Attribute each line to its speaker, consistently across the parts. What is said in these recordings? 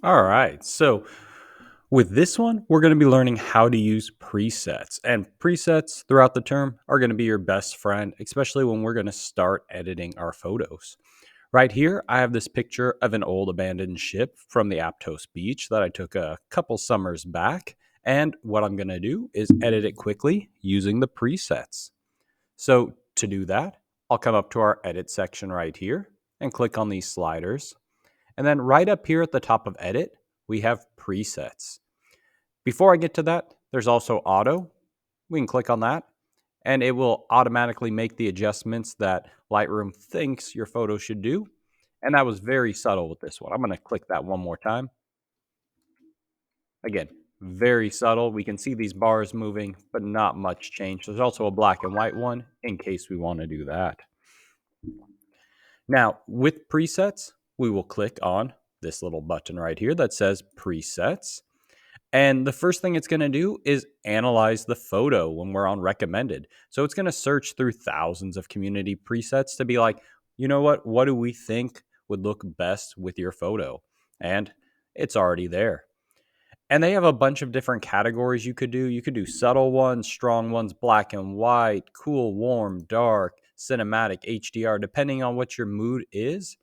Speaker 1: All right. So with this one, we're going to be learning how to use presets. And presets throughout the term are going to be your best friend, especially when we're going to start editing our photos. Right here, I have this picture of an old abandoned ship from the Aptos Beach that I took a couple summers back. And what I'm going to do is edit it quickly using the presets. So to do that, I'll come up to our edit section right here and click on these sliders. And then right up here at the top of edit, we have presets. Before I get to that, there's also auto. We can click on that and it will automatically make the adjustments that Lightroom thinks your photo should do. And that was very subtle with this one. I'm going to click that one more time. Again, very subtle. We can see these bars moving, but not much change. There's also a black and white one in case we want to do that. Now, with presets, we will click on this little button right here that says presets. And the first thing it's going to do is analyze the photo when we're on recommended. So it's going to search through thousands of community presets to be like, you know what? What do we think would look best with your photo? And it's already there. And they have a bunch of different categories you could do. You could do subtle ones, strong ones, black and white, cool, warm, dark, cinematic, HDR, depending on what your mood is.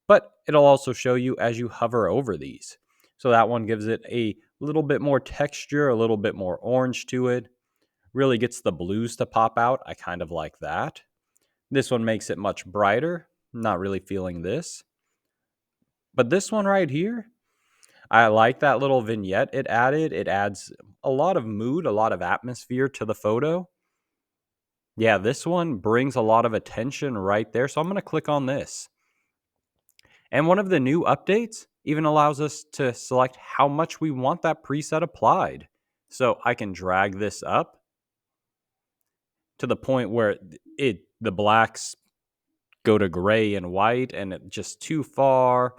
Speaker 1: But it'll also show you as you hover over these. So that one gives it a little bit more texture, a little bit more orange to it. Really gets the blues to pop out. I kind of like that. This one makes it much brighter. Not really feeling this. But this one right here, I like that little vignette it added. It adds a lot of mood, a lot of atmosphere to the photo. Yeah, this one brings a lot of attention right there. So I'm going to click on this. And one of the new updates even allows us to select how much we want that preset applied. So I can drag this up to the point where the blacks go to gray and white and it just too far.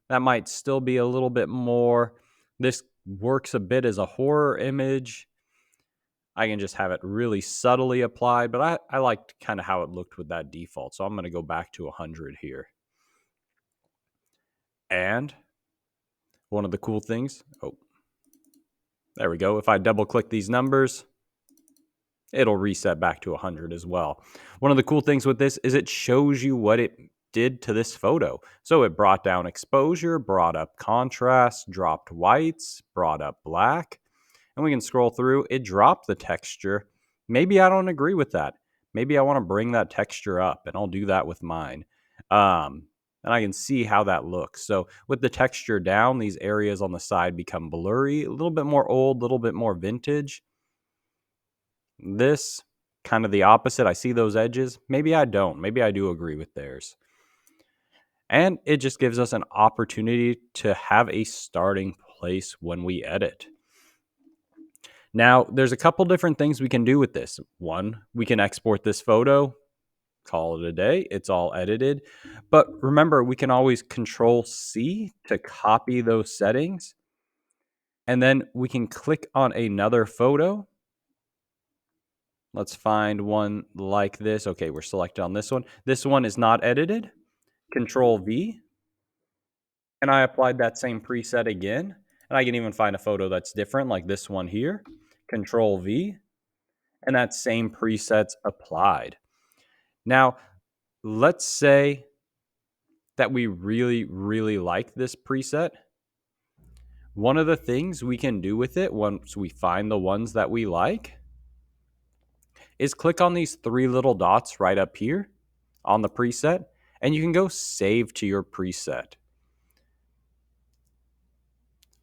Speaker 1: That might still be a little bit more. This works a bit as a horror image. I can just have it really subtly applied, but I liked kind of how it looked with that default. So I'm going to go back to 100 here. And one of the cool things, there we go. If I double click these numbers, it'll reset back to 100 as well. One of the cool things with this is it shows you what it did to this photo. So it brought down exposure, brought up contrast, dropped whites, brought up black. And we can scroll through. It dropped the texture. Maybe I don't agree with that. Maybe I want to bring that texture up, and I'll do that with mine. And I can see how that looks. So with the texture down, these areas on the side become blurry, a little bit more old, a little bit more vintage. This, kind of the opposite. I see those edges. Maybe I don't. Maybe I do agree with theirs. And it just gives us an opportunity to have a starting place when we edit. Now, there's a couple different things we can do with this. One, we can export this photo, call it a day. It's all edited. But remember, we can always Control C to copy those settings. And then we can click on another photo. Let's find one like this. Okay, we're selected on this one. This one is not edited. Control V. And I applied that same preset again. And I can even find a photo that's different, like this one here. Control V. And that same preset's applied. Now, let's say that we really, really like this preset. One of the things we can do with it once we find the ones that we like is click on these three little dots right up here on the preset, and you can go save to your preset.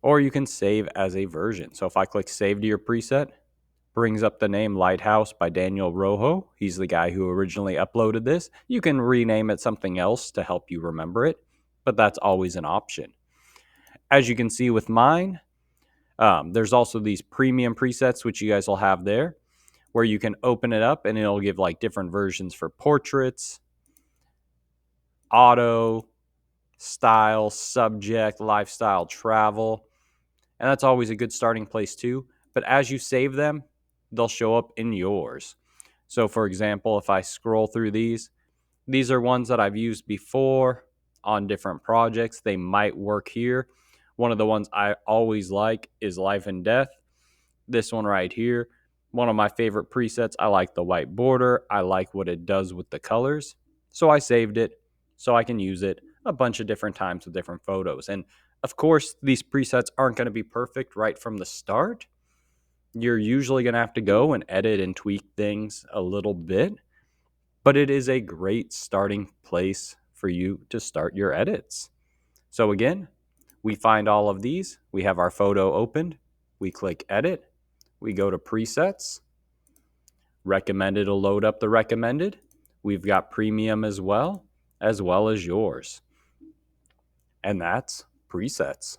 Speaker 1: Or you can save as a version. So if I click save to your preset, brings up the name Lighthouse by Daniel Rojo. He's the guy who originally uploaded this. You can rename it something else to help you remember it, but that's always an option. As you can see with mine, there's also these premium presets, which you guys will have there, where you can open it up and it'll give like different versions for portraits, auto, style, subject, lifestyle, travel. And that's always a good starting place too. But as you save them, they'll show up in yours. So for example, if I scroll through these are ones that I've used before on different projects. They might work here. One of the ones I always like is Life and Death. This one right here, one of my favorite presets. I like the white border. I like what it does with the colors. So I saved it so I can use it a bunch of different times with different photos. And of course, these presets aren't going to be perfect right from the start. You're usually going to have to go and edit and tweak things a little bit, but it is a great starting place for you to start your edits. So again, we find all of these. We have our photo opened. We click edit. We go to presets. Recommended will load up the recommended. We've got premium as well as yours. And that's presets.